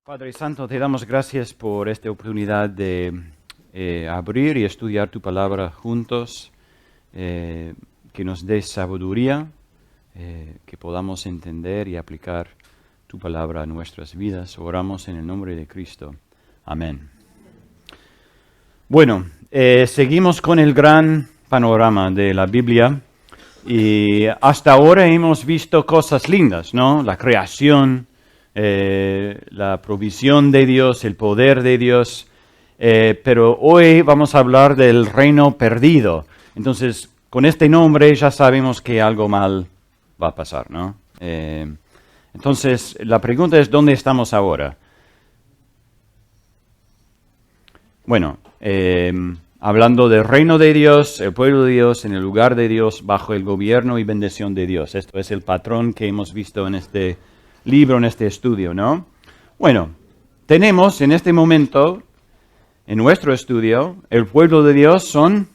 Padre Santo, te damos gracias por esta oportunidad de abrir y estudiar tu palabra juntos, que nos des sabiduría, que podamos entender y aplicar tu palabra a nuestras vidas. Oramos en el nombre de Cristo. Amén. Bueno, seguimos con el gran panorama de la Biblia y hasta ahora hemos visto cosas lindas, ¿no? La creación, la provisión de Dios, el poder de Dios, pero hoy vamos a hablar del reino perdido. Entonces, con este nombre ya sabemos que algo mal va a pasar, ¿no? Entonces, la pregunta es, ¿dónde estamos ahora? Bueno, hablando del reino de Dios, el pueblo de Dios, en el lugar de Dios, bajo el gobierno y bendición de Dios. Esto es el patrón que hemos visto en este libro, en este estudio, ¿no? Bueno, tenemos en este momento, en nuestro estudio, el pueblo de Dios son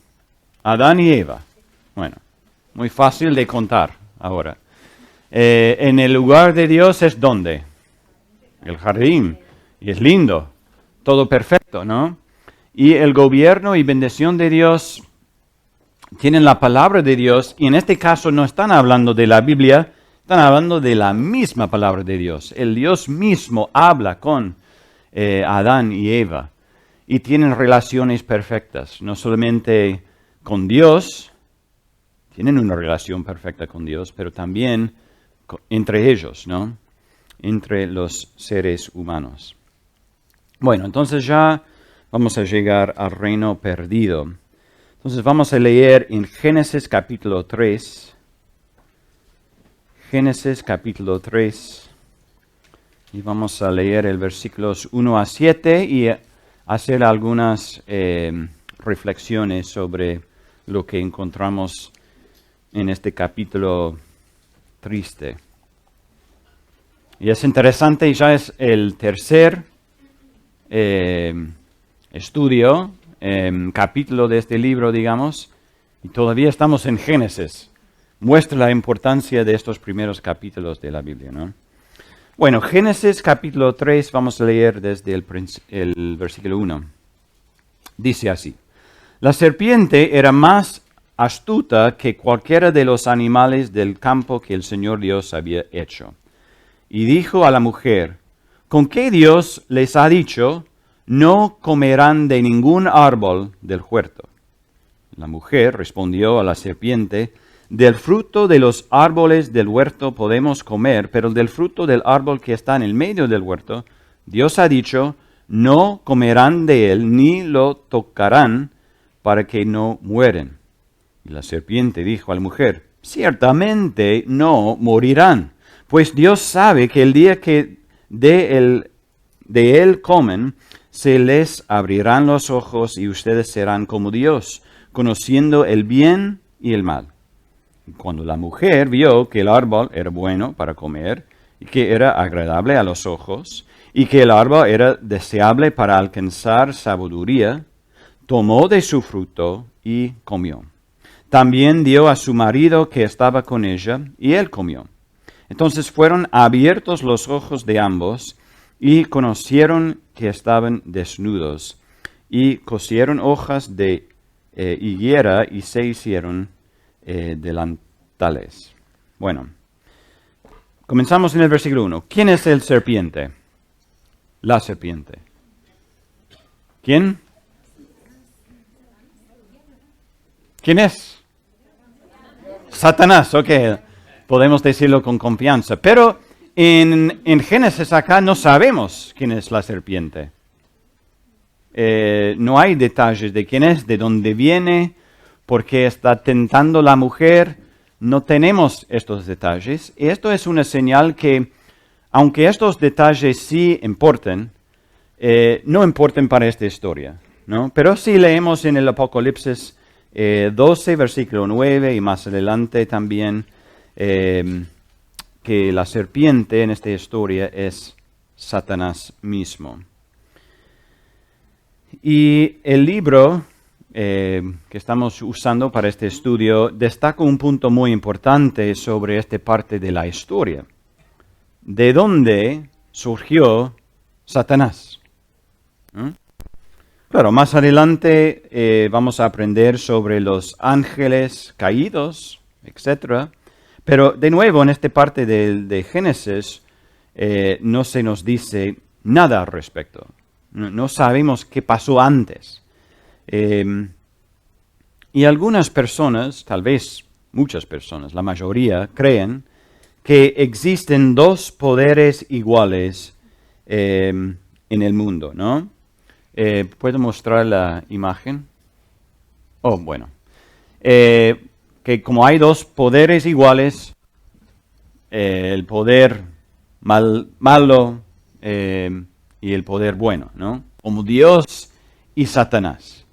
Adán y Eva. Bueno, muy fácil de contar ahora. En el lugar de Dios es ¿dónde? El jardín. Y es lindo, todo perfecto, ¿no? Y el gobierno y bendición de Dios tienen la palabra de Dios, y en este caso no están hablando de la Biblia, están hablando de la misma palabra de Dios. El Dios mismo habla con Adán y Eva y tienen relaciones perfectas. No solamente con Dios, tienen una relación perfecta con Dios, pero también entre ellos, ¿no? Entre los seres humanos. Bueno, entonces ya vamos a llegar al reino perdido. Entonces vamos a leer en Génesis capítulo 3. Génesis capítulo 3, y vamos a leer el versículos 1 a 7 y hacer algunas reflexiones sobre lo que encontramos en este capítulo triste. Y es interesante, ya es el tercer estudio, capítulo de este libro, digamos, y todavía estamos en Génesis. Muestra la importancia de estos primeros capítulos de la Biblia, ¿no? Bueno, Génesis capítulo 3, vamos a leer desde el versículo 1. Dice así: La serpiente era más astuta que cualquiera de los animales del campo que el Señor Dios había hecho. Y dijo a la mujer: ¿Con qué Dios les ha dicho, no comerán de ningún árbol del huerto? La mujer respondió a la serpiente: Del fruto de los árboles del huerto podemos comer, pero del fruto del árbol que está en el medio del huerto, Dios ha dicho, no comerán de él ni lo tocarán para que no mueren. Y la serpiente dijo a la mujer: Ciertamente no morirán, pues Dios sabe que el día que de él comen, se les abrirán los ojos y ustedes serán como Dios, conociendo el bien y el mal. Cuando la mujer vio que el árbol era bueno para comer, y que era agradable a los ojos, y que el árbol era deseable para alcanzar sabiduría, tomó de su fruto y comió. También dio a su marido que estaba con ella, y él comió. Entonces fueron abiertos los ojos de ambos, y conocieron que estaban desnudos, y cosieron hojas de higuera y se hicieron delantales. Bueno, comenzamos en el versículo 1. ¿Quién es el serpiente? La serpiente. ¿Quién? ¿Quién es? Satanás, ok. Podemos decirlo con confianza. Pero en Génesis acá no sabemos quién es la serpiente. No hay detalles de quién es, de dónde viene, por qué está tentando la mujer. No tenemos estos detalles. Y esto es una señal que, aunque estos detalles sí importan, no importan para esta historia, ¿no? Pero sí leemos en el Apocalipsis 12, versículo 9, y más adelante también, que la serpiente en esta historia es Satanás mismo. Y el libro que estamos usando para este estudio destaca un punto muy importante sobre esta parte de la historia. ¿De dónde surgió Satanás. ¿Mm? Claro, más adelante vamos a aprender sobre los ángeles caídos, etc. Pero de nuevo, en esta parte de Génesis no se nos dice nada al respecto. No sabemos qué pasó antes. Y algunas personas, tal vez muchas personas, la mayoría, creen que existen dos poderes iguales en el mundo, ¿no? ¿Puedo mostrar la imagen? Oh, bueno. Que como hay dos poderes iguales, el poder malo y el poder bueno, ¿no? Como Dios y Satanás.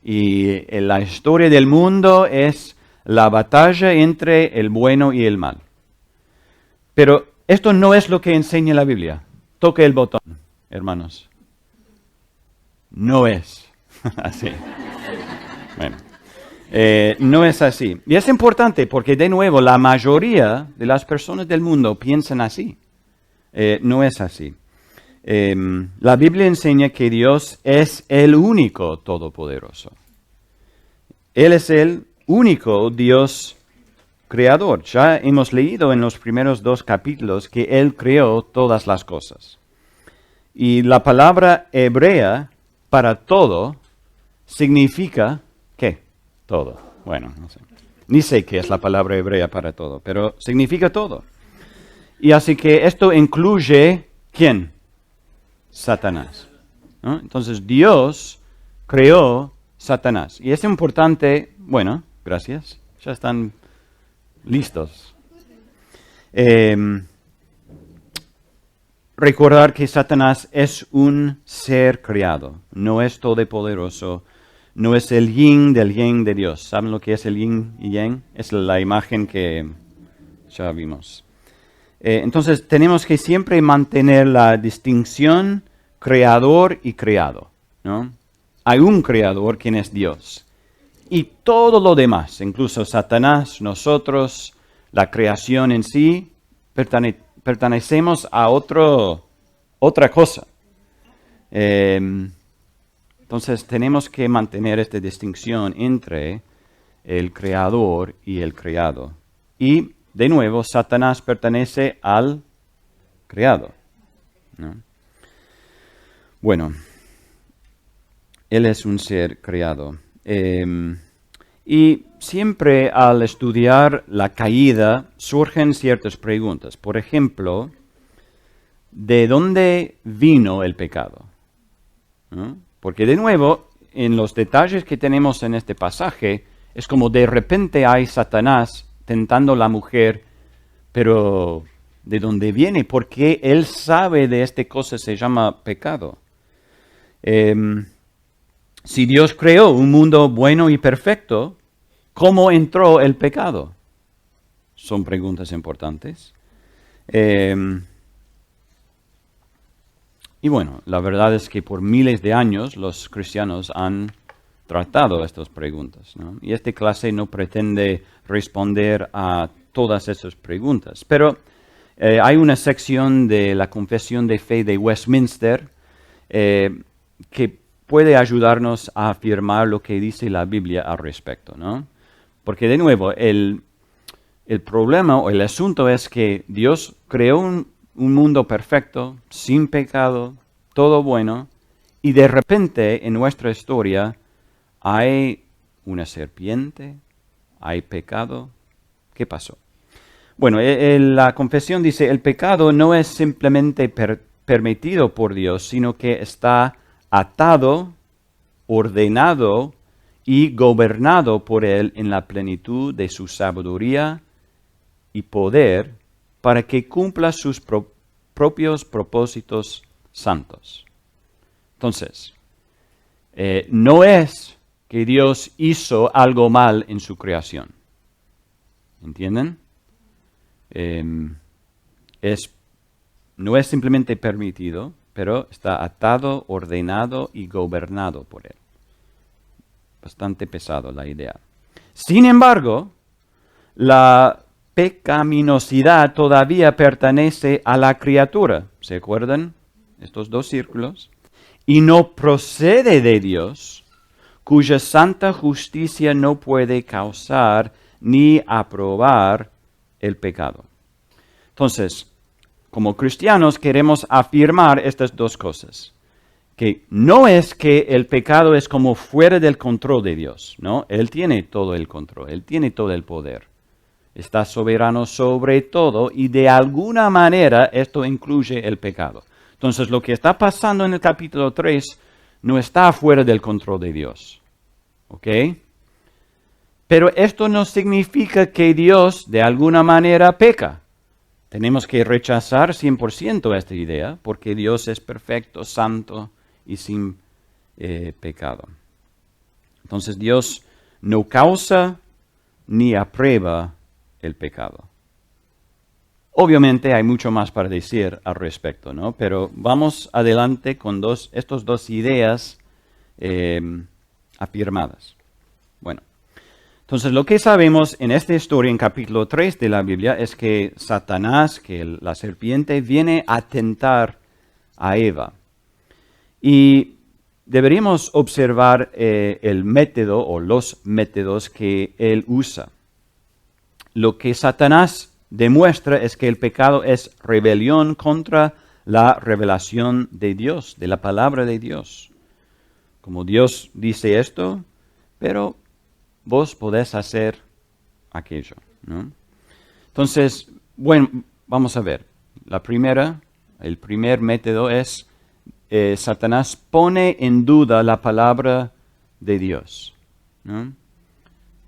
Y la historia del mundo es la batalla entre el bueno y el mal. Pero esto no es lo que enseña la Biblia. Toque el botón, hermanos. No es así. Bueno, no es así. Y es importante porque, de nuevo, la mayoría de las personas del mundo piensan así. No es así. La Biblia enseña que Dios es el único todopoderoso. Él es el único Dios creador. Ya hemos leído en los primeros 2 capítulos que Él creó todas las cosas. Y la palabra hebrea para todo significa, ¿qué? Todo. Bueno, no sé. Ni sé qué es la palabra hebrea para todo, pero significa todo. Y así que esto incluye, ¿quién? Satanás, ¿no? Entonces Dios creó Satanás. Y es importante, bueno, gracias, ya están listos. Recordar que Satanás es un ser creado, no es todopoderoso, no es el yin del yang de Dios. ¿Saben lo que es el yin y yang? Es la imagen que ya vimos. Entonces tenemos que siempre mantener la distinción creador y creado, ¿no? Hay un creador quien es Dios. Y todo lo demás, incluso Satanás, nosotros, la creación en sí, pertenecemos a otra cosa. Entonces tenemos que mantener esta distinción entre el creador y el creado. Y, de nuevo, Satanás pertenece al creado, ¿no? Bueno, él es un ser creado. Y siempre al estudiar la caída surgen ciertas preguntas. Por ejemplo, ¿de dónde vino el pecado? ¿No? Porque de nuevo, en los detalles que tenemos en este pasaje, es como de repente hay Satanás tentando a la mujer, pero ¿de dónde viene? Porque él sabe de esta cosa, se llama pecado. Si Dios creó un mundo bueno y perfecto, ¿cómo entró el pecado? Son preguntas importantes. Y bueno, la verdad es que por miles de años los cristianos han tratado estas preguntas, ¿no? Y esta clase no pretende responder a todas esas preguntas. Pero hay una sección de la Confesión de Fe de Westminster que puede ayudarnos a afirmar lo que dice la Biblia al respecto, ¿no? Porque de nuevo, el problema o el asunto es que Dios creó un mundo perfecto, sin pecado, todo bueno, y de repente en nuestra historia hay una serpiente, hay pecado. ¿Qué pasó? Bueno, la confesión dice, el pecado no es simplemente permitido por Dios, sino que está atado, ordenado y gobernado por Él en la plenitud de su sabiduría y poder para que cumpla sus propios propósitos santos. Entonces, no es que Dios hizo algo mal en su creación. ¿Entienden? No es simplemente permitido, pero está atado, ordenado y gobernado por Él. Bastante pesado la idea. Sin embargo, la pecaminosidad todavía pertenece a la criatura. ¿Se acuerdan? estos dos círculos, y no procede de Dios, cuya santa justicia no puede causar ni aprobar el pecado. Entonces, como cristianos queremos afirmar estas dos cosas. Que no es que el pecado es como fuera del control de Dios, ¿no? Él tiene todo el control, Él tiene todo el poder. Está soberano sobre todo y de alguna manera esto incluye el pecado. Entonces lo que está pasando en el capítulo 3 no está fuera del control de Dios. ¿Ok? Pero esto no significa que Dios de alguna manera peca. Tenemos que rechazar 100% esta idea porque Dios es perfecto, santo y sin pecado. Entonces Dios no causa ni aprueba el pecado. Obviamente hay mucho más para decir al respecto, ¿no? Pero vamos adelante con estas dos ideas afirmadas. Bueno, entonces lo que sabemos en esta historia, en capítulo 3 de la Biblia, es que Satanás, que la serpiente, viene a tentar a Eva. Y deberíamos observar el método o los métodos que él usa. Lo que Satanás demuestra es que el pecado es rebelión contra la revelación de Dios, de la palabra de Dios. Como Dios dice esto, pero vos podés hacer aquello, ¿no? Entonces, bueno, vamos a ver. El primer método es Satanás pone en duda la palabra de Dios, ¿no?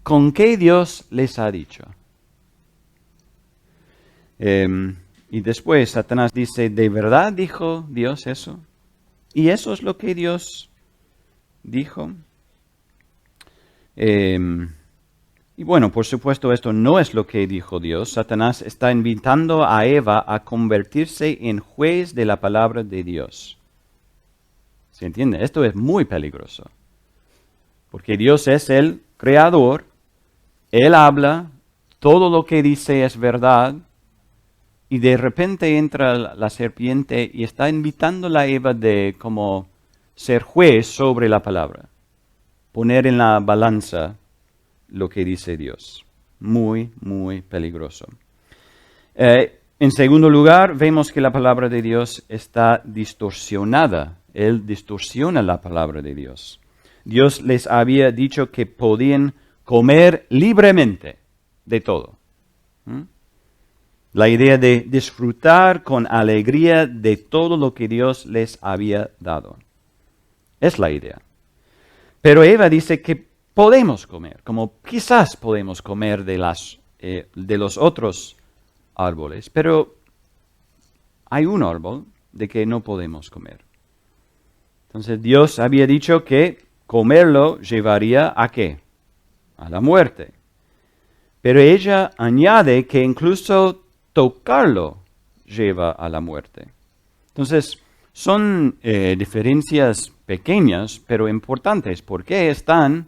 ¿Con qué Dios les ha dicho? Y después Satanás dice, ¿de verdad dijo Dios eso? ¿Y eso es lo que Dios dijo? Y bueno, por supuesto, esto no es lo que dijo Dios. Satanás está invitando a Eva a convertirse en juez de la palabra de Dios. ¿Se entiende? Esto es muy peligroso. Porque Dios es el creador, Él habla, todo lo que dice es verdad, y de repente entra la serpiente y está invitando a Eva de como ser juez sobre la palabra. Poner en la balanza lo que dice Dios. Muy, muy peligroso. En segundo lugar, vemos que la palabra de Dios está distorsionada. Él distorsiona la palabra de Dios. Dios les había dicho que podían comer libremente de todo. La idea de disfrutar con alegría de todo lo que Dios les había dado. Es la idea. Pero Eva dice que podemos comer, como quizás podemos comer de los otros árboles, pero hay un árbol de que no podemos comer. Entonces Dios había dicho que comerlo llevaría ¿a qué? A la muerte. Pero ella añade que incluso tocarlo lleva a la muerte. Entonces, son diferencias pequeñas, pero importantes, porque están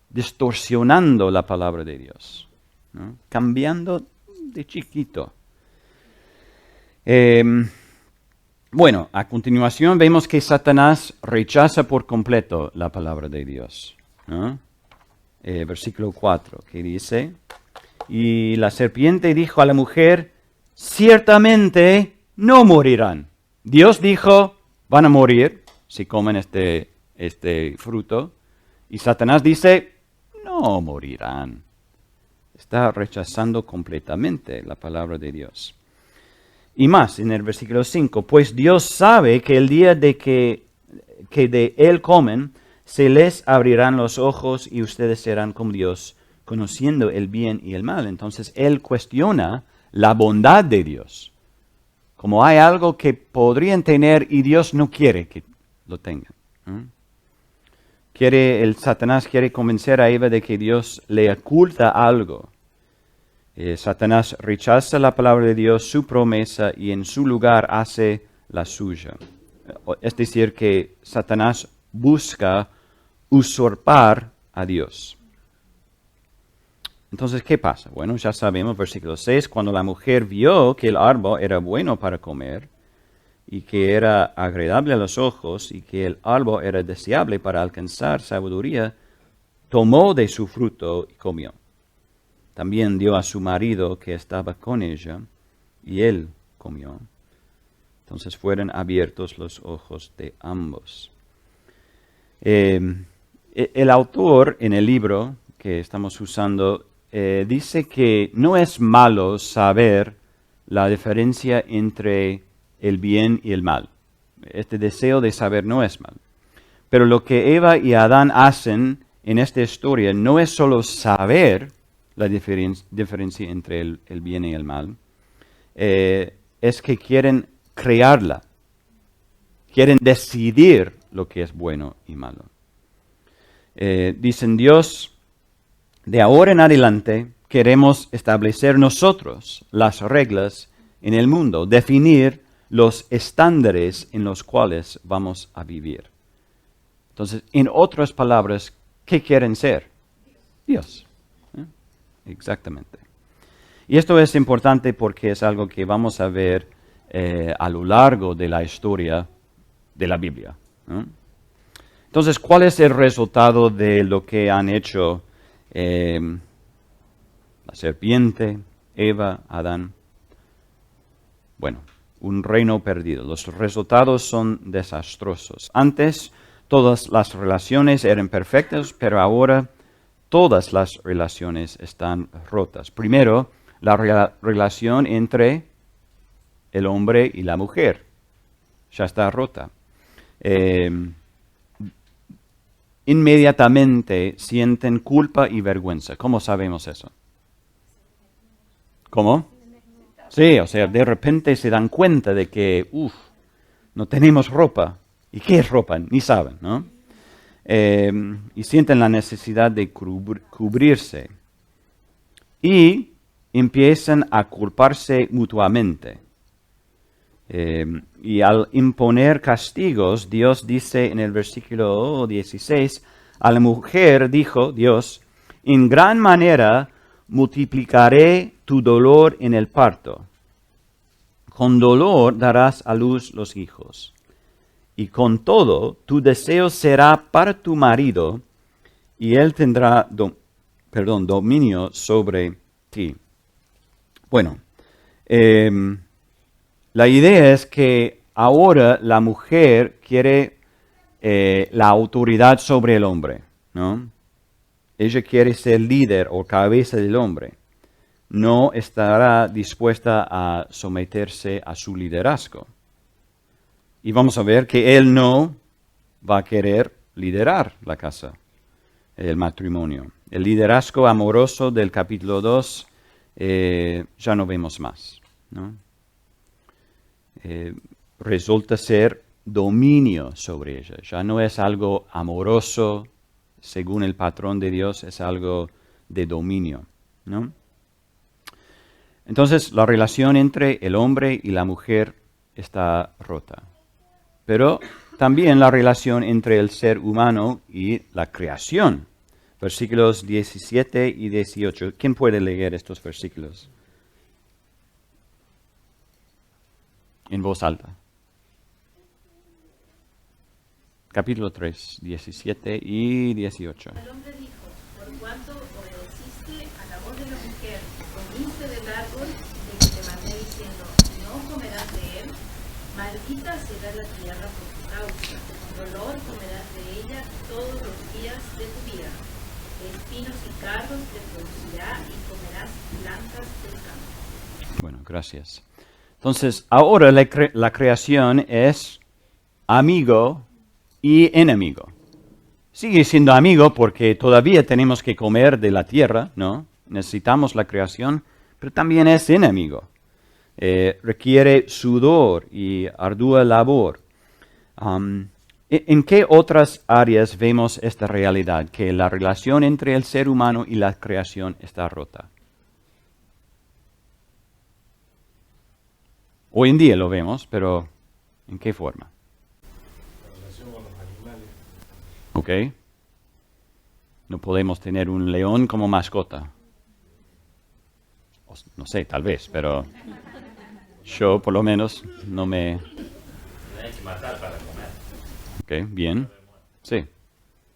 distorsionando la palabra de Dios, ¿no? Cambiando de chiquito. Bueno, a continuación vemos que Satanás rechaza por completo la palabra de Dios, ¿no? Versículo 4, que dice, y la serpiente dijo a la mujer, ciertamente no morirán. Dios dijo, van a morir si comen este fruto. Y Satanás dice, no morirán. Está rechazando completamente la palabra de Dios. Y más, en el versículo 5, pues Dios sabe que el día de que de él comen, se les abrirán los ojos y ustedes serán como Dios, conociendo el bien y el mal. Entonces él cuestiona la bondad de Dios. Como hay algo que podrían tener y Dios no quiere que lo tengan. Satanás quiere convencer a Eva de que Dios le oculta algo. Satanás rechaza la palabra de Dios, su promesa, y en su lugar hace la suya. Es decir, que Satanás busca usurpar a Dios. Entonces, ¿qué pasa? Bueno, ya sabemos, versículo 6, cuando la mujer vio que el árbol era bueno para comer y que era agradable a los ojos y que el árbol era deseable para alcanzar sabiduría, tomó de su fruto y comió. También dio a su marido que estaba con ella, y él comió. Entonces fueron abiertos los ojos de ambos. El autor en el libro que estamos usando dice que no es malo saber la diferencia entre el bien y el mal. Este deseo de saber no es mal. Pero lo que Eva y Adán hacen en esta historia no es solo saber la diferencia entre el bien y el mal, es que quieren crearla, quieren decidir lo que es bueno y malo. Dicen Dios, de ahora en adelante queremos establecer nosotros las reglas en el mundo, definir los estándares en los cuales vamos a vivir. Entonces, en otras palabras, ¿qué quieren ser? Dios. Exactamente. Y esto es importante porque es algo que vamos a ver a lo largo de la historia de la Biblia. Entonces, ¿cuál es el resultado de lo que han hecho la serpiente, Eva, Adán? Bueno, un reino perdido. Los resultados son desastrosos. Antes, todas las relaciones eran perfectas, pero ahora todas las relaciones están rotas. Primero, la relación entre el hombre y la mujer ya está rota. Inmediatamente sienten culpa y vergüenza. ¿Cómo sabemos eso? ¿Cómo? Sí, o sea, de repente se dan cuenta de que, no tenemos ropa. ¿Y qué es ropa? Ni saben, ¿no? Y sienten la necesidad de cubrirse. Y empiezan a culparse mutuamente. Y al imponer castigos, Dios dice en el versículo 16, a la mujer dijo Dios, en gran manera multiplicaré tu dolor en el parto. Con dolor darás a luz los hijos. Y con todo, tu deseo será para tu marido, y él tendrá dominio sobre ti. Bueno, la idea es que ahora la mujer quiere la autoridad sobre el hombre, ¿no? Ella quiere ser líder o cabeza del hombre. No estará dispuesta a someterse a su liderazgo. Y vamos a ver que él no va a querer liderar la casa, el matrimonio. El liderazgo amoroso del capítulo 2 ya no vemos más, ¿no? Resulta ser dominio sobre ella. Ya no es algo amoroso según el patrón de Dios, es algo de dominio, ¿no? Entonces, la relación entre el hombre y la mujer está rota. Pero también la relación entre el ser humano y la creación. Versículos 17 y 18. ¿Quién puede leer estos versículos en voz alta? Capítulo 3, 17 y 18. El hombre dijo, por cuanto obedeciste a la voz de la mujer, comiste del árbol de que te mandé diciendo, no comerás de él, maldita será la tierra por tu causa, con dolor comerás de ella todos los días de tu vida. Espinos y cardos te producirá y comerás plantas del campo. Bueno, gracias. Entonces, ahora la creación es amigo y enemigo. Sigue siendo amigo porque todavía tenemos que comer de la tierra, ¿no? Necesitamos la creación, pero también es enemigo. Requiere sudor y ardua labor. ¿En qué otras áreas vemos esta realidad? Que la relación entre el ser humano y la creación está rota. Hoy en día lo vemos, pero ¿en qué forma? ¿Ok? No podemos tener un león como mascota. No sé, tal vez, pero yo por lo menos no me matar para comer. Ok, bien. Sí,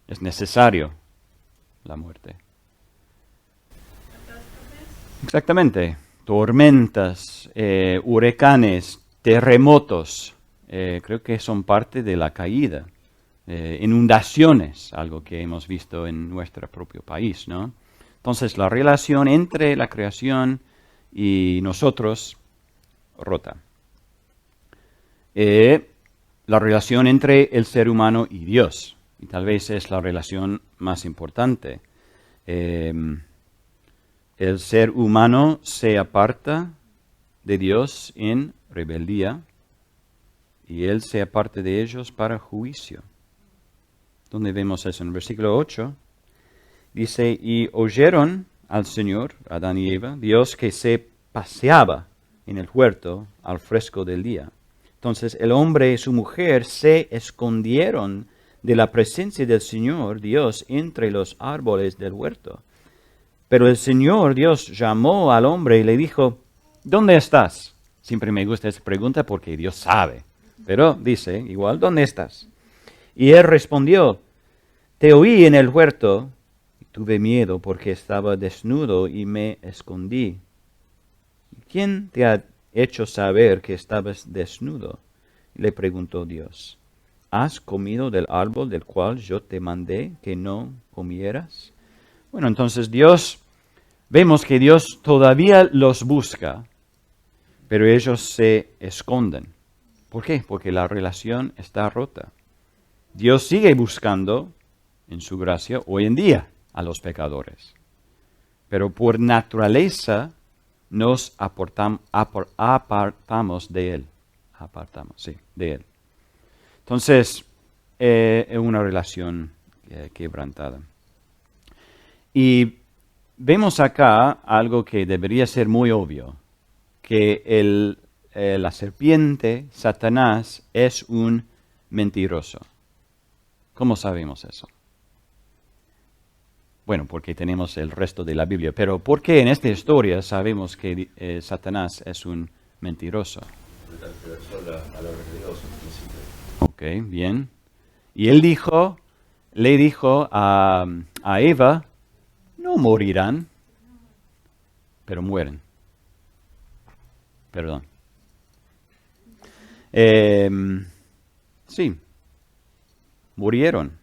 es necesario la muerte. Exactamente. Tormentas, huracanes, terremotos, creo que son parte de la caída. Inundaciones, algo que hemos visto en nuestro propio país, ¿no? Entonces, la relación entre la creación y nosotros rota. La relación entre el ser humano y Dios, y tal vez es la relación más importante. El ser humano se aparta de Dios en rebeldía y Él se aparta de ellos para juicio. ¿Dónde vemos eso? En el versículo 8 dice, y oyeron al Señor, Adán y Eva, Dios que se paseaba en el huerto al fresco del día. Entonces el hombre y su mujer se escondieron de la presencia del Señor Dios entre los árboles del huerto. Pero el Señor Dios llamó al hombre y le dijo, ¿dónde estás? Siempre me gusta esta pregunta porque Dios sabe. Pero dice, igual, ¿dónde estás? Y él respondió, te oí en el huerto, y tuve miedo porque estaba desnudo y me escondí. ¿Quién te ha hecho saber que estabas desnudo? Le preguntó Dios. ¿Has comido del árbol del cual yo te mandé que no comieras? Bueno, entonces vemos que Dios todavía los busca, pero ellos se esconden. ¿Por qué? Porque la relación está rota. Dios sigue buscando, en su gracia, hoy en día a los pecadores. Pero por naturaleza nos apartamos de Él. De Él. Entonces, es una relación quebrantada. Y vemos acá algo que debería ser muy obvio, que la serpiente, Satanás, es un mentiroso. ¿Cómo sabemos eso? Bueno, porque tenemos el resto de la Biblia, pero ¿por qué en esta historia sabemos que Satanás es un mentiroso? Ok, bien. Y él le dijo a Eva, no morirán, pero mueren. Perdón. Sí, murieron.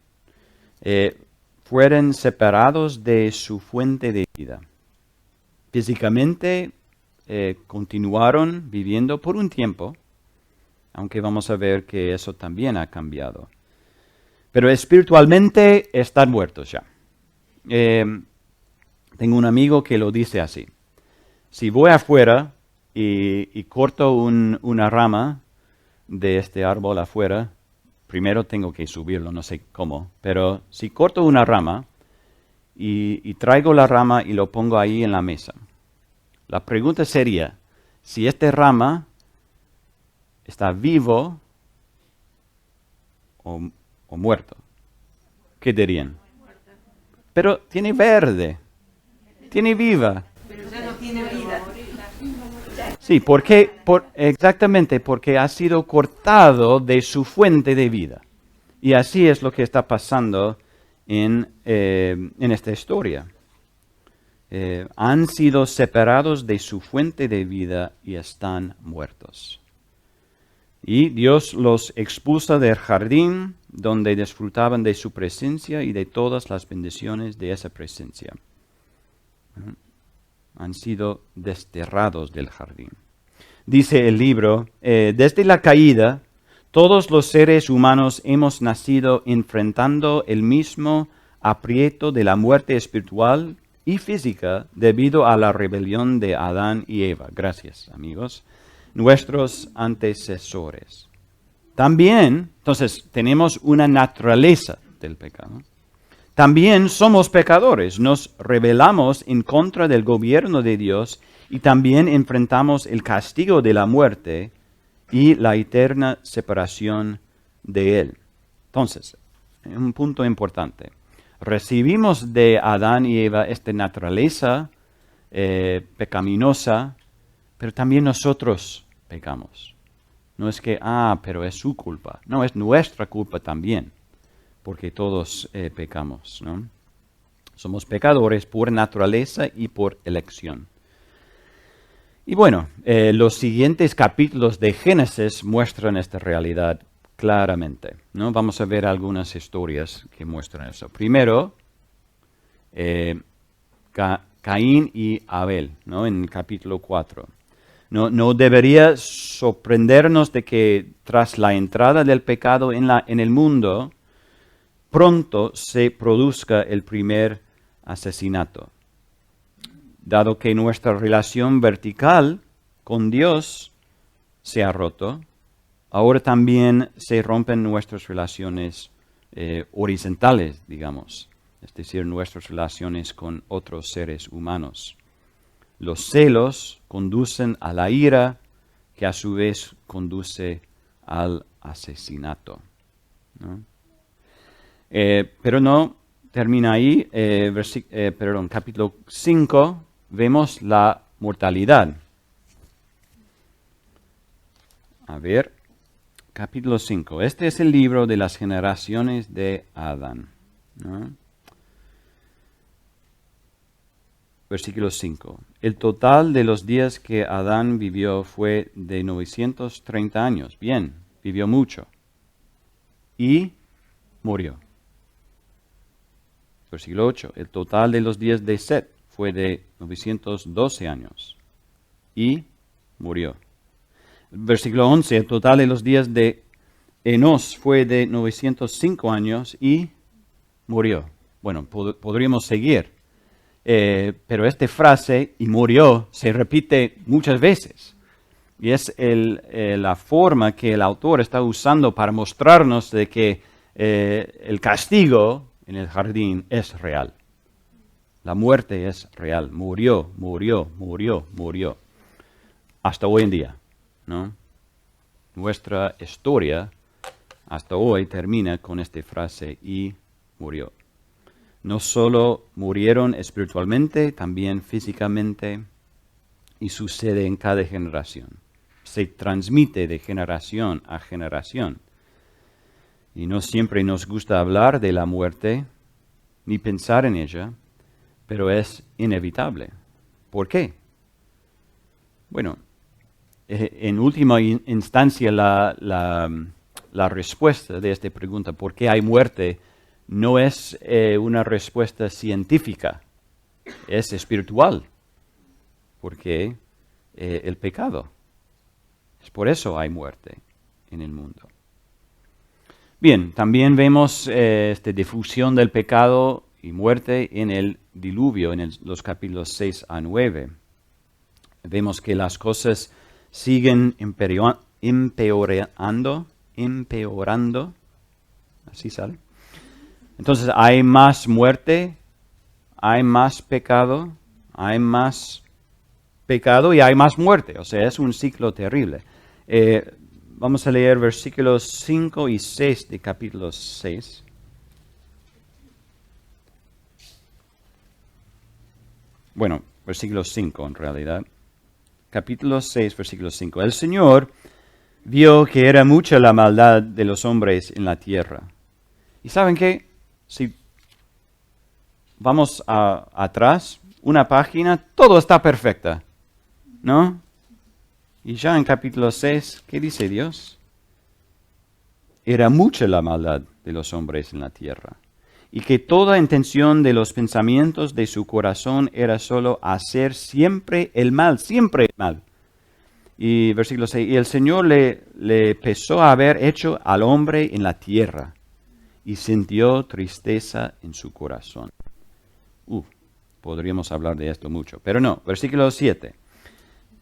Fueron separados de su fuente de vida. Físicamente continuaron viviendo por un tiempo, aunque vamos a ver que eso también ha cambiado. Pero espiritualmente están muertos ya. Tengo un amigo que lo dice así. Si voy afuera y corto una rama de este árbol afuera, primero tengo que subirlo, no sé cómo, pero si corto una rama y traigo la rama y lo pongo ahí en la mesa, la pregunta sería, si esta rama está vivo o muerto, ¿qué dirían? Pero tiene verde, tiene viva. Pero ya no tiene vida. Sí, exactamente porque ha sido cortado de su fuente de vida. Y así es lo que está pasando en esta historia. Han sido separados de su fuente de vida y están muertos. Y Dios los expulsa del jardín donde disfrutaban de su presencia y de todas las bendiciones de esa presencia. Han sido desterrados del jardín. Dice el libro, desde la caída, todos los seres humanos hemos nacido enfrentando el mismo aprieto de la muerte espiritual y física debido a la rebelión de Adán y Eva. Gracias, amigos. Nuestros antecesores. También, entonces, tenemos una naturaleza del pecado. También somos pecadores, nos rebelamos en contra del gobierno de Dios y también enfrentamos el castigo de la muerte y la eterna separación de Él. Entonces, un punto importante. Recibimos de Adán y Eva esta naturaleza pecaminosa, pero también nosotros pecamos. No es que, pero es su culpa. No, es nuestra culpa también, porque todos pecamos, ¿no? Somos pecadores por naturaleza y por elección. Y bueno, los siguientes capítulos de Génesis muestran esta realidad claramente, ¿no? Vamos a ver algunas historias que muestran eso. Primero, Caín y Abel, ¿no? En el capítulo 4. No debería sorprendernos de que tras la entrada del pecado en el mundo, pronto se produzca el primer asesinato. Dado que nuestra relación vertical con Dios se ha roto, ahora también se rompen nuestras relaciones horizontales, digamos, es decir, nuestras relaciones con otros seres humanos. Los celos conducen a la ira, que a su vez conduce al asesinato, ¿no? Pero no termina ahí, capítulo 5, vemos la mortalidad. A ver, capítulo 5. Este es el libro de las generaciones de Adán, ¿no? Versículo 5. El total de los días que Adán vivió fue de 930 años. Bien, vivió mucho. Y murió. Versículo 8. El total de los días de Set fue de 912 años. Y murió. Versículo 11. El total de los días de Enos fue de 905 años y murió. Bueno, podríamos seguir. Pero esta frase, y murió, se repite muchas veces. Y es la forma que el autor está usando para mostrarnos de que el castigo en el jardín es real. La muerte es real. Murió. Hasta hoy en día, ¿no? Nuestra historia hasta hoy termina con esta frase, y murió. No solo murieron espiritualmente, también físicamente, y sucede en cada generación. Se transmite de generación a generación. Y no siempre nos gusta hablar de la muerte, ni pensar en ella, pero es inevitable. ¿Por qué? Bueno, en última instancia la respuesta de esta pregunta, ¿por qué hay muerte?, no es una respuesta científica, es espiritual, porque el pecado. Es por eso hay muerte en el mundo. Bien, también vemos esta difusión del pecado y muerte en el diluvio, en los capítulos 6 a 9. Vemos que las cosas siguen empeorando, así sale. Entonces hay más muerte, hay más pecado y hay más muerte. O sea, es un ciclo terrible. Vamos a leer versículos 5 y 6 de capítulo 6. Bueno, versículo 5 en realidad. Capítulo 6, versículo 5. El Señor vio que era mucha la maldad de los hombres en la tierra. ¿Y saben qué? Si vamos atrás, una página, todo está perfecta, ¿no? Y ya en capítulo 6, ¿qué dice Dios? Era mucha la maldad de los hombres en la tierra, y que toda intención de los pensamientos de su corazón era solo hacer siempre el mal, siempre el mal. Y versículo 6, y el Señor le pesó haber hecho al hombre en la tierra, y sintió tristeza en su corazón. Podríamos hablar de esto mucho, pero no. Versículo 7.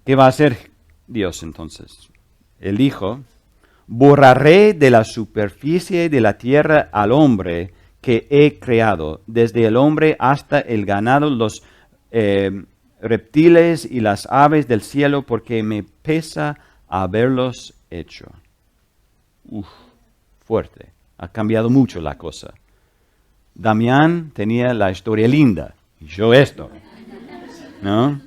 ¿Qué va a hacer Dios entonces? Él dijo, borraré de la superficie de la tierra al hombre que he creado, desde el hombre hasta el ganado, los reptiles y las aves del cielo, porque me pesa haberlos hecho. Fuerte. Ha cambiado mucho la cosa. Damián tenía la historia linda, y yo esto, ¿no?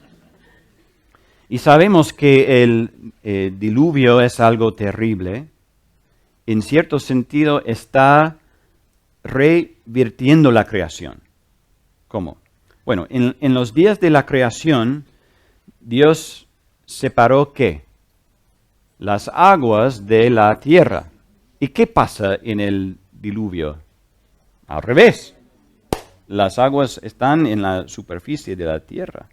Y sabemos que el diluvio es algo terrible. En cierto sentido está revirtiendo la creación. ¿Cómo? Bueno, en los días de la creación, Dios separó ¿qué? Las aguas de la tierra. ¿Y qué pasa en el diluvio? Al revés. Las aguas están en la superficie de la tierra.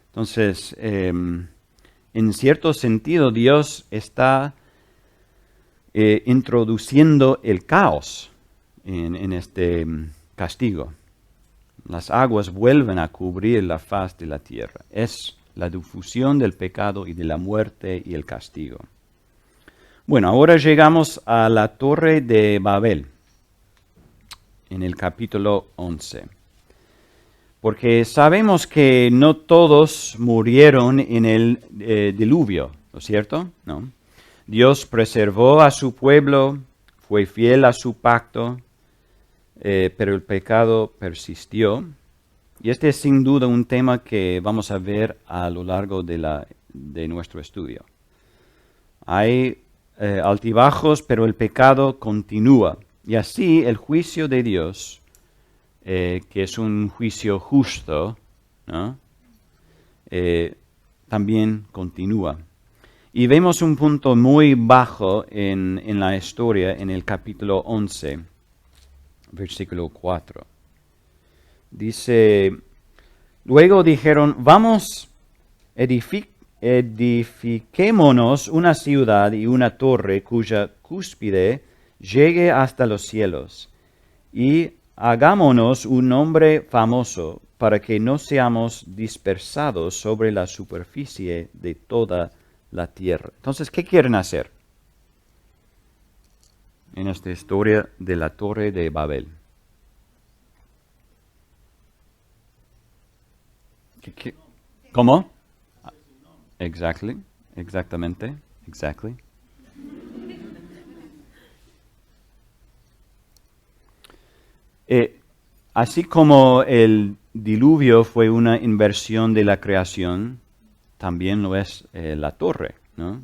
Entonces, en cierto sentido, Dios está introduciendo el caos en este castigo. Las aguas vuelven a cubrir la faz de la tierra. Es la difusión del pecado y de la muerte y el castigo. Bueno, ahora llegamos a la Torre de Babel, en el capítulo 11. Porque sabemos que no todos murieron en el diluvio, ¿no es cierto? ¿No? Dios preservó a su pueblo, fue fiel a su pacto, pero el pecado persistió. Y este es sin duda un tema que vamos a ver a lo largo de nuestro estudio. Hay altibajos, pero el pecado continúa. Y así el juicio de Dios, que es un juicio justo, ¿no? También continúa. Y vemos un punto muy bajo en la historia, en el capítulo 11, versículo 4. Dice, luego dijeron, vamos, edifiquémonos una ciudad y una torre cuya cúspide llegue hasta los cielos, y hagámonos un nombre famoso para que no seamos dispersados sobre la superficie de toda la tierra. Entonces, ¿qué quieren hacer en esta historia de la Torre de Babel? ¿Cómo? Exactamente. Así como el diluvio fue una inversión de la creación, también lo es la torre, ¿no?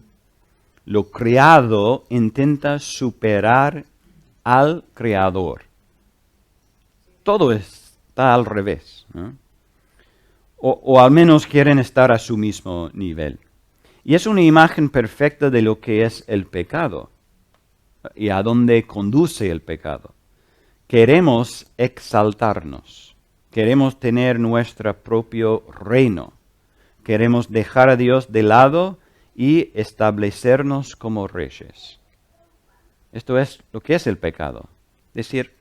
Lo creado intenta superar al creador. Todo está al revés, ¿no? O al menos quieren estar a su mismo nivel. Y es una imagen perfecta de lo que es el pecado y a dónde conduce el pecado. Queremos exaltarnos, queremos tener nuestro propio reino, queremos dejar a Dios de lado y establecernos como reyes. Esto es lo que es el pecado. Decir,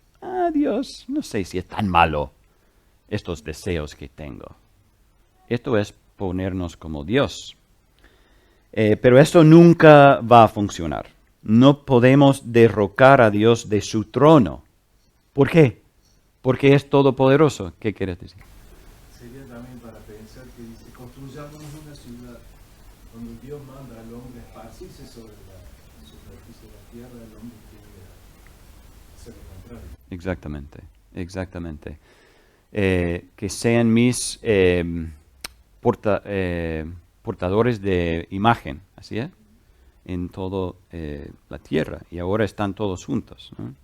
Dios, no sé si es tan malo estos deseos que tengo. Esto es ponernos como Dios. Pero esto nunca va a funcionar. No podemos derrocar a Dios de su trono. ¿Por qué? Porque es todopoderoso. ¿Qué quieres decir? Sería también para pensar que dice, construyamos una ciudad donde Dios manda al hombre a esparcirse sobre la superficie de la tierra, el hombre quiere hacer lo contrario. Exactamente. Que sean mis portadores de imagen, ¿así es? En toda la tierra. Y ahora están todos juntos, ¿no?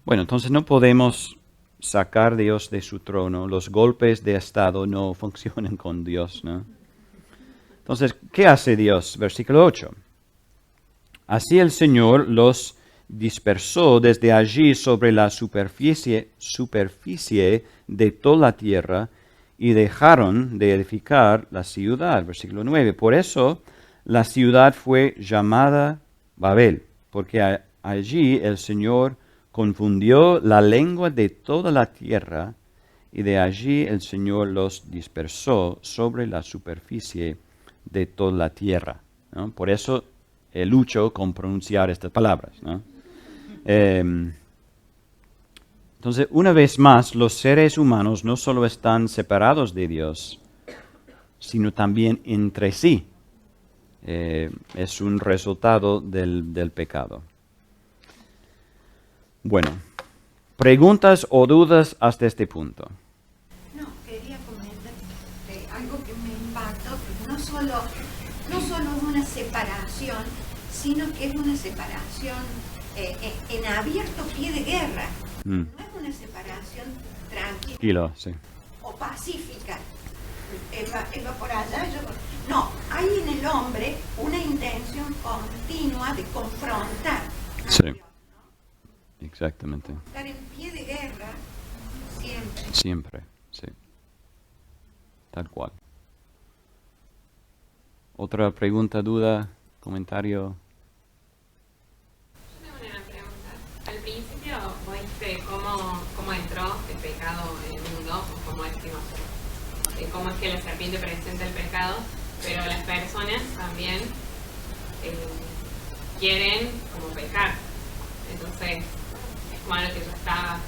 Bueno, entonces no podemos sacar a Dios de su trono. Los golpes de estado no funcionan con Dios, ¿no? Entonces, ¿qué hace Dios? Versículo 8. Así el Señor los dispersó desde allí sobre la superficie de toda la tierra y dejaron de edificar la ciudad. Versículo 9. Por eso la ciudad fue llamada Babel, porque allí el Señor confundió la lengua de toda la tierra y de allí el Señor los dispersó sobre la superficie de toda la tierra, ¿no? Por eso lucho con pronunciar estas palabras, ¿no? Entonces, una vez más, los seres humanos no solo están separados de Dios, sino también entre sí. Es un resultado del pecado. Bueno, ¿preguntas o dudas hasta este punto? No, quería comentar algo que me no solo es una separación, sino que es una separación en abierto pie de guerra. No es una separación tranquila sí. o pacífica. Él va por allá, no, hay en el hombre una intención continua de confrontar a Sí. Dios, ¿no? Exactamente. Estar en pie de guerra siempre. Siempre, sí. Tal cual. ¿Otra pregunta, duda, comentario? Yo tengo una pregunta. Al principio vos dijiste cómo entró el pecado en el mundo, o cómo es que la serpiente presenta el pecado, pero las personas también quieren como pecar. Entonces, es como algo que ya estaba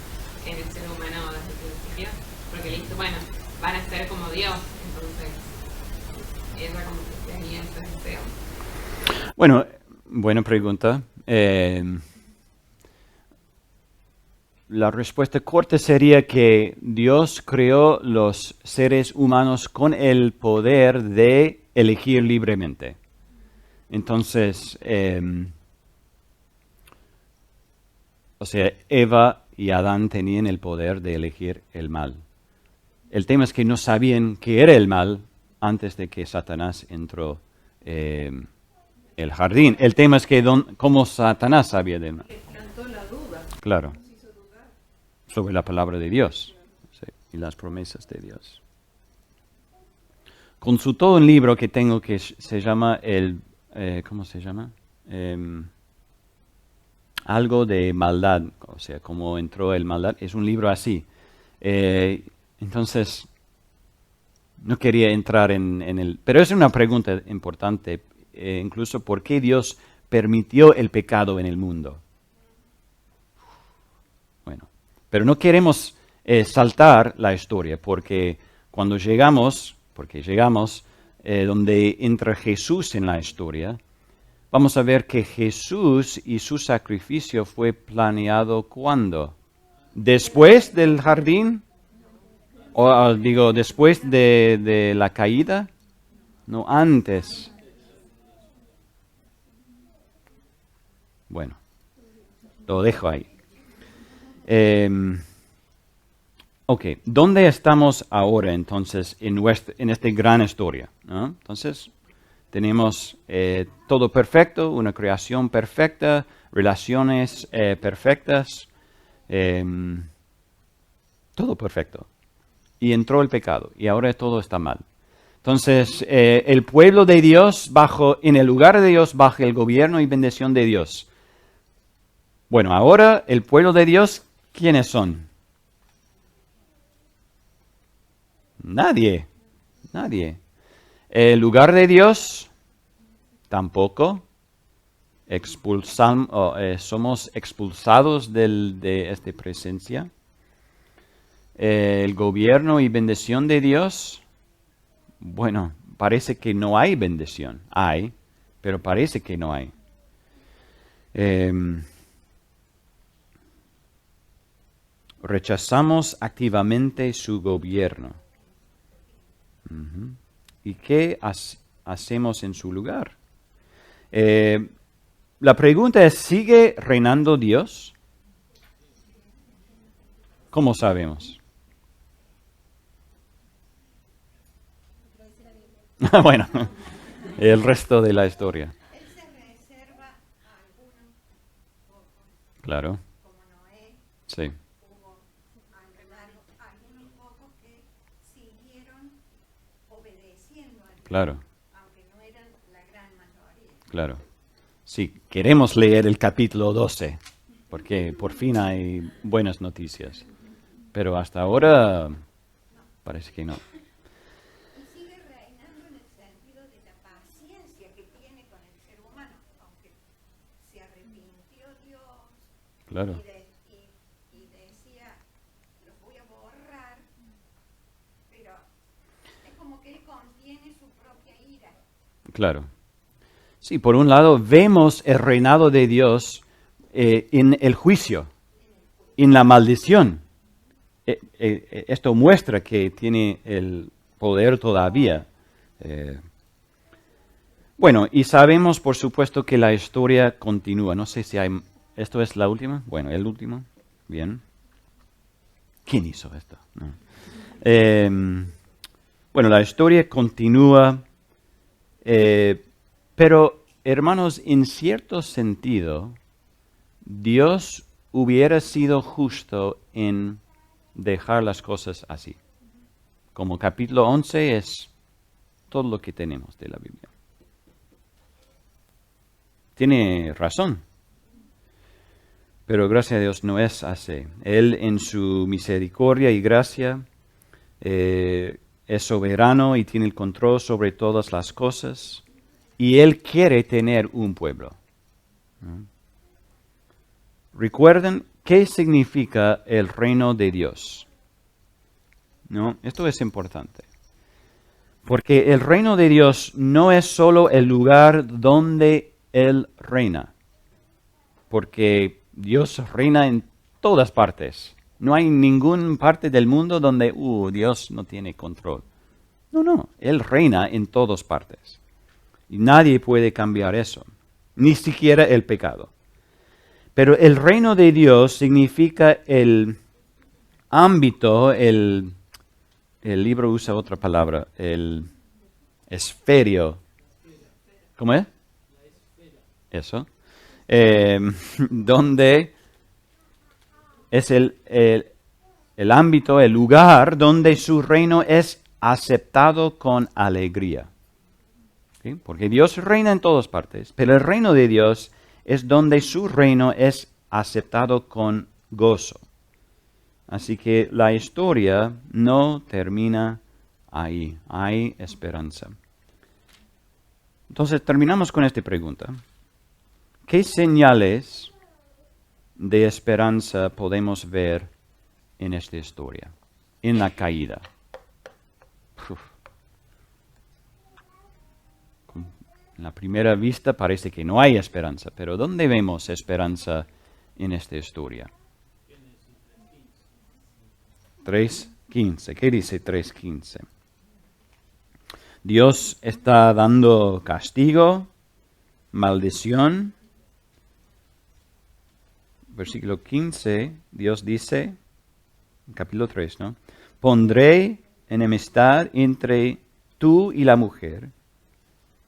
en el ser humano desde el principio, porque le dice, bueno, van a ser como Dios, entonces ella como que tenía ese deseo. Bueno, buena pregunta. La respuesta corta sería que Dios creó los seres humanos con el poder de elegir libremente. Entonces, o sea, Eva y Adán tenían el poder de elegir el mal. El tema es que no sabían qué era el mal antes de que Satanás entró el jardín. El tema es que cómo Satanás sabía del mal. Cantó la duda. Claro. Sobre la palabra de Dios, sí, y las promesas de Dios. Consultó un libro que tengo que se llama ¿cómo se llama? Algo de maldad, o sea, cómo entró el maldad. Es un libro así. Entonces, no quería entrar en el... Pero es una pregunta importante, incluso ¿por qué Dios permitió el pecado en el mundo? Bueno. Pero no queremos saltar la historia, porque cuando llegamos donde entra Jesús en la historia, vamos a ver que Jesús y su sacrificio fue planeado ¿cuándo? ¿Después del jardín? O digo, ¿después de la caída? No, antes. Bueno, lo dejo ahí. Ok, ¿dónde estamos ahora entonces en esta gran historia? ¿No? Entonces, tenemos todo perfecto, una creación perfecta, relaciones perfectas, todo perfecto. Y entró el pecado y ahora todo está mal. Entonces, el pueblo de Dios en el lugar de Dios, bajo el gobierno y bendición de Dios. Bueno, ahora el pueblo de Dios, ¿quiénes son? Nadie. El lugar de Dios, tampoco. Somos expulsados de esta presencia. El gobierno y bendición de Dios, bueno, parece que no hay bendición. Hay, pero parece que no hay. Rechazamos activamente su gobierno. ¿Y qué hacemos en su lugar? La pregunta es, ¿sigue reinando Dios? ¿Cómo sabemos? Bueno, el resto de la historia. Él se reserva a algunos pocos, Claro, como Noé, sí, hubo algunos pocos que siguieron obedeciendo a Dios, claro, aunque no eran la gran mayoría. claro. Sí, queremos leer el capítulo 12, porque por fin hay buenas noticias. Pero hasta ahora parece que no. Y sigue reinando en el sentido de la paciencia que tiene con el ser humano, aunque se arrepintió Dios Claro, y decía, los voy a borrar, pero es como que él contiene su propia ira. claro. Sí, por un lado vemos el reinado de Dios en el juicio, en la maldición. Esto muestra que tiene el poder todavía. Bueno, y sabemos, por supuesto, que la historia continúa. No sé si hay... ¿Esto es la última? Bueno, el último. Bien. ¿Quién hizo esto? No. Bueno, la historia continúa, pero, hermanos, en cierto sentido, Dios hubiera sido justo en dejar las cosas así. Como capítulo 11 es todo lo que tenemos de la Biblia. Tiene razón. Pero gracias a Dios no es así. Él en su misericordia y gracia es soberano y tiene el control sobre todas las cosas. Y Él quiere tener un pueblo. ¿No? Recuerden qué significa el reino de Dios. ¿No? Esto es importante. Porque el reino de Dios no es solo el lugar donde Él reina. Porque Dios reina en todas partes. No hay ninguna parte del mundo donde Dios no tiene control. No, Él reina en todas partes. Y nadie puede cambiar eso, ni siquiera el pecado. Pero el reino de Dios significa el ámbito, el libro usa otra palabra, el esferio. ¿Cómo es? Eso. Donde es el ámbito, el lugar donde su reino es aceptado con alegría. ¿Sí? Porque Dios reina en todas partes, pero el reino de Dios es donde su reino es aceptado con gozo. Así que la historia no termina ahí, hay esperanza. Entonces terminamos con esta pregunta. ¿Qué señales de esperanza podemos ver en esta historia, en la caída? En la primera vista parece que no hay esperanza, pero ¿dónde vemos esperanza en esta historia? 3:15. ¿Qué dice 3:15? Dios está dando castigo, maldición. Versículo 15, Dios dice, capítulo 3, ¿no? Pondré enemistad entre tú y la mujer,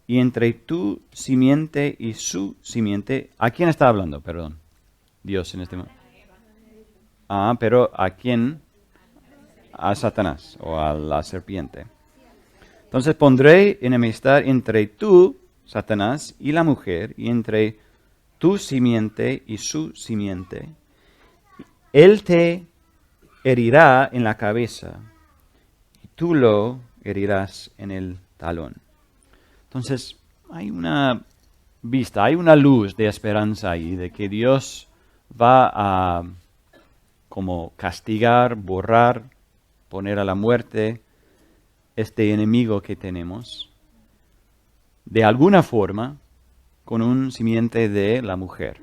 y entre tu simiente y su simiente. ¿A quién está hablando? Perdón. Dios en este momento. Pero ¿a quién? A Satanás o a la serpiente. Entonces pondré enemistad entre tú, Satanás, y la mujer, y entre tu simiente y su simiente. Él te herirá en la cabeza, y tú lo herirás en el talón. Entonces, hay una vista, hay una luz de esperanza ahí, de que Dios va a como castigar, borrar, poner a la muerte este enemigo que tenemos, de alguna forma, con un simiente de la mujer.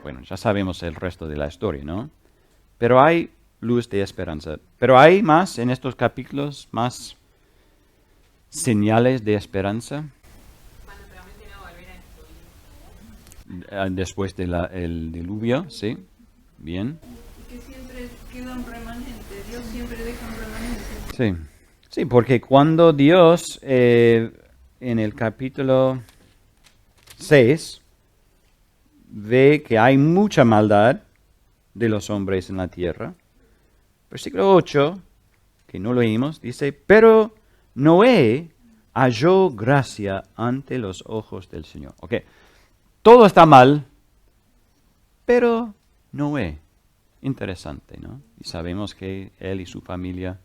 Bueno, ya sabemos el resto de la historia, ¿no? Pero hay luz de esperanza. Pero hay más en estos capítulos, más señales de esperanza. Cuando promete no volver a destruir. Después del diluvio, ¿sí? Bien. Que siempre queda un remanente, Dios siempre deja un remanente. Sí, porque cuando Dios, en el capítulo 6, ve que hay mucha maldad de los hombres en la tierra, versículo 8, que no lo leímos, dice, pero Noé halló gracia ante los ojos del Señor. Ok, todo está mal, pero Noé, interesante, ¿no? Y sabemos que él y su familia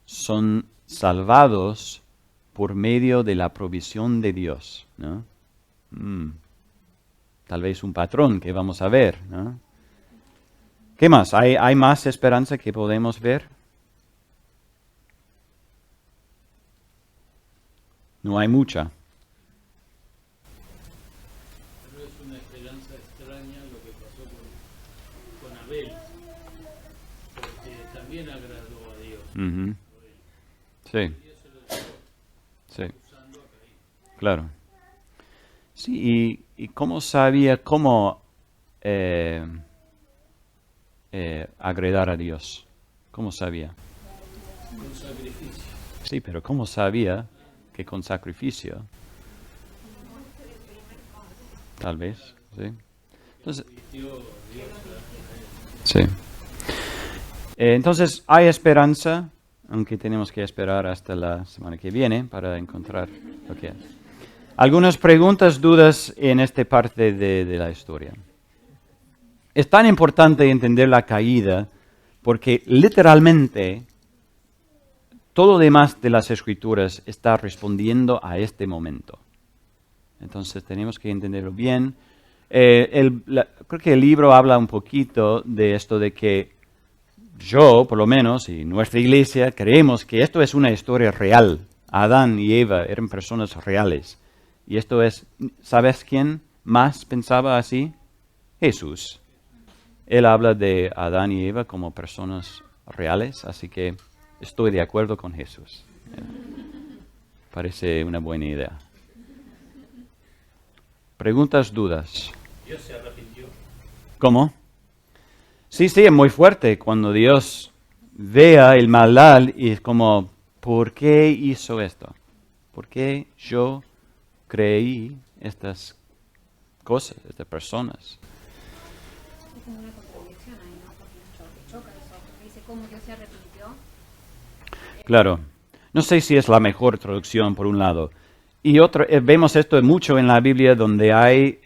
son salvados por medio de la provisión de Dios, ¿no? Tal vez un patrón que vamos a ver, ¿no? ¿Qué más? ¿Hay más esperanza que podemos ver? No hay mucha. Pero es una esperanza extraña lo que pasó con Abel, porque también agradó a Dios. Uh-huh. Sí. Sí. Claro. Sí, y cómo sabía cómo agradar a Dios. ¿Cómo sabía? Con sacrificio. Sí, pero ¿cómo sabía que con sacrificio? Tal vez, sí. Entonces, sí. Entonces, hay esperanza, aunque tenemos que esperar hasta la semana que viene para encontrar lo que es. Algunas preguntas, dudas en esta parte de la historia. Es tan importante entender la caída porque literalmente todo lo demás de las Escrituras está respondiendo a este momento. Entonces tenemos que entenderlo bien. Creo que el libro habla un poquito de esto de que yo, por lo menos, y nuestra iglesia, creemos que esto es una historia real. Adán y Eva eran personas reales. Y esto es, ¿sabes quién más pensaba así? Jesús. Él habla de Adán y Eva como personas reales, así que estoy de acuerdo con Jesús. Parece una buena idea. ¿Preguntas, dudas? Dios se arrepintió. ¿Cómo? Sí, es muy fuerte cuando Dios vea el maldad y es como, ¿por qué hizo esto? ¿Por qué yo creí estas cosas, estas personas? Es como una contradicción ahí, ¿no? Porque nos choca eso. Dice, ¿cómo Dios se arrepintió? Claro. No sé si es la mejor traducción, por un lado. Y otro, vemos esto mucho en la Biblia donde hay,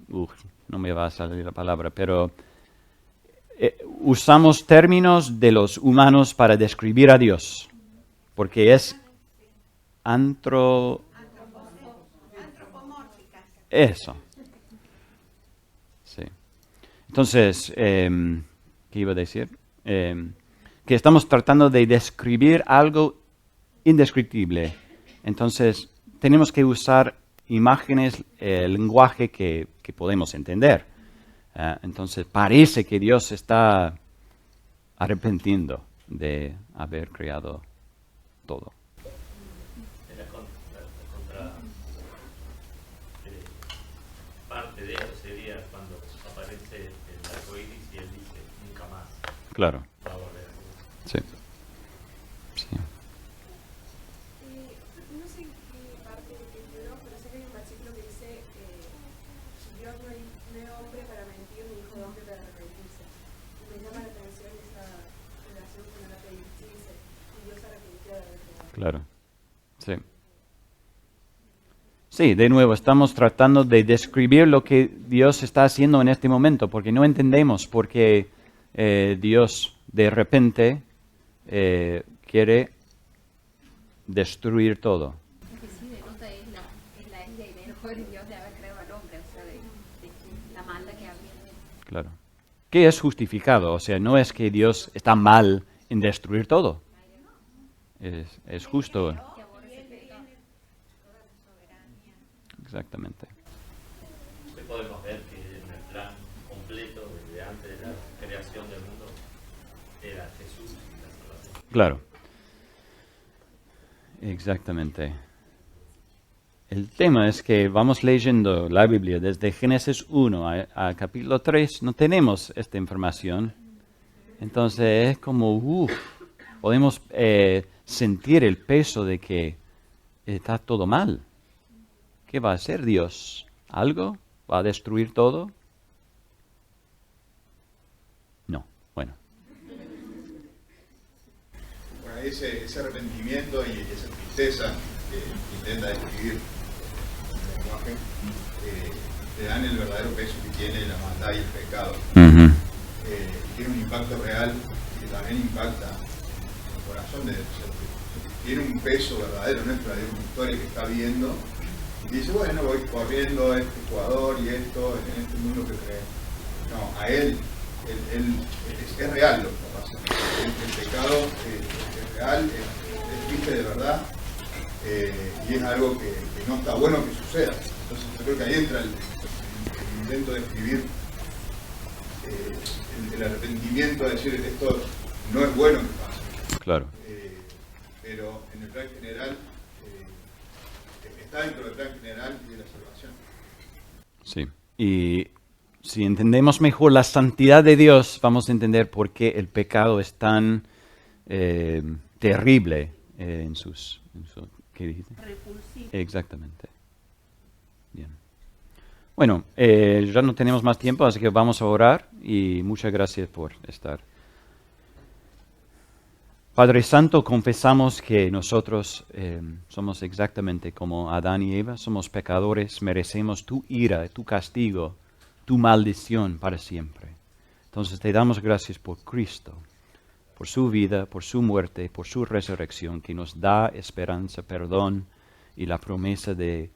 no me va a salir la palabra, pero usamos términos de los humanos para describir a Dios, porque es eso. Sí. Entonces, ¿qué iba a decir? Que estamos tratando de describir algo indescriptible. Entonces, tenemos que usar imágenes, lenguaje que podemos entender. Entonces, parece que Dios está arrepintiendo de haber creado todo. Parte de eso sería cuando aparece el arco iris y él dice nunca más Claro. va a volver. Sí. Sí. No sé en qué parte de qué libro, pero sé que hay un versículo que dice Dios no es hombre para mentir ni hijo de hombre para arrepentirse. Y me llama la atención esa relación con el apellido. Sí, dice, y Dios arrepintió de haber creado. Claro. Sí. Sí, de nuevo, estamos tratando de describir lo que Dios está haciendo en este momento, porque no entendemos por qué Dios de repente quiere destruir todo. Lo que sí denota es la ira y el enojo de Dios de haber creado al hombre, o sea, de la maldad que había en él. Claro. ¿Qué es justificado? O sea, no es que Dios está mal en destruir todo. Es justo. Exactamente. Hoy podemos ver que en el plan completo, desde antes de la creación del mundo, era Jesús y la salvación. Claro. Exactamente. El tema es que vamos leyendo la Biblia desde Génesis 1 a capítulo 3, no tenemos esta información. Entonces es como, podemos sentir el peso de que está todo mal. ¿Qué va a hacer Dios? ¿Algo? ¿Va a destruir todo? No. Bueno. Bueno, ese arrepentimiento y esa tristeza que intenta describir el lenguaje le dan el verdadero peso que tiene la maldad y el pecado. Tiene un impacto real que también impacta en el corazón de Dios. Tiene un peso verdadero, no es una historia que está viendo. Y dice, bueno, voy corriendo a este jugador y esto, en este mundo que cree. No, a él es real lo que pasa. El pecado es real, es triste de verdad, y es algo que no está bueno que suceda. Entonces yo creo que ahí entra el intento de escribir el arrepentimiento, de decir, esto no es bueno que pase. Claro. Pero en el plan general, está dentro del plan general y de la salvación. Sí, y si entendemos mejor la santidad de Dios, vamos a entender por qué el pecado es tan terrible ¿qué dijiste? Repulsivo. Exactamente. Bien. Bueno, ya no tenemos más tiempo, así que vamos a orar y muchas gracias por estar. Padre Santo, confesamos que nosotros somos exactamente como Adán y Eva, somos pecadores, merecemos tu ira, tu castigo, tu maldición para siempre. Entonces te damos gracias por Cristo, por su vida, por su muerte, por su resurrección, que nos da esperanza, perdón y la promesa de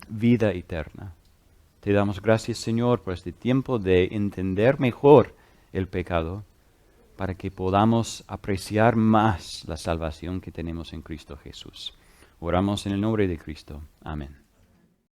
vida eterna. Te damos gracias, Señor, por este tiempo de entender mejor el pecado, para que podamos apreciar más la salvación que tenemos en Cristo Jesús. Oramos en el nombre de Cristo. Amén.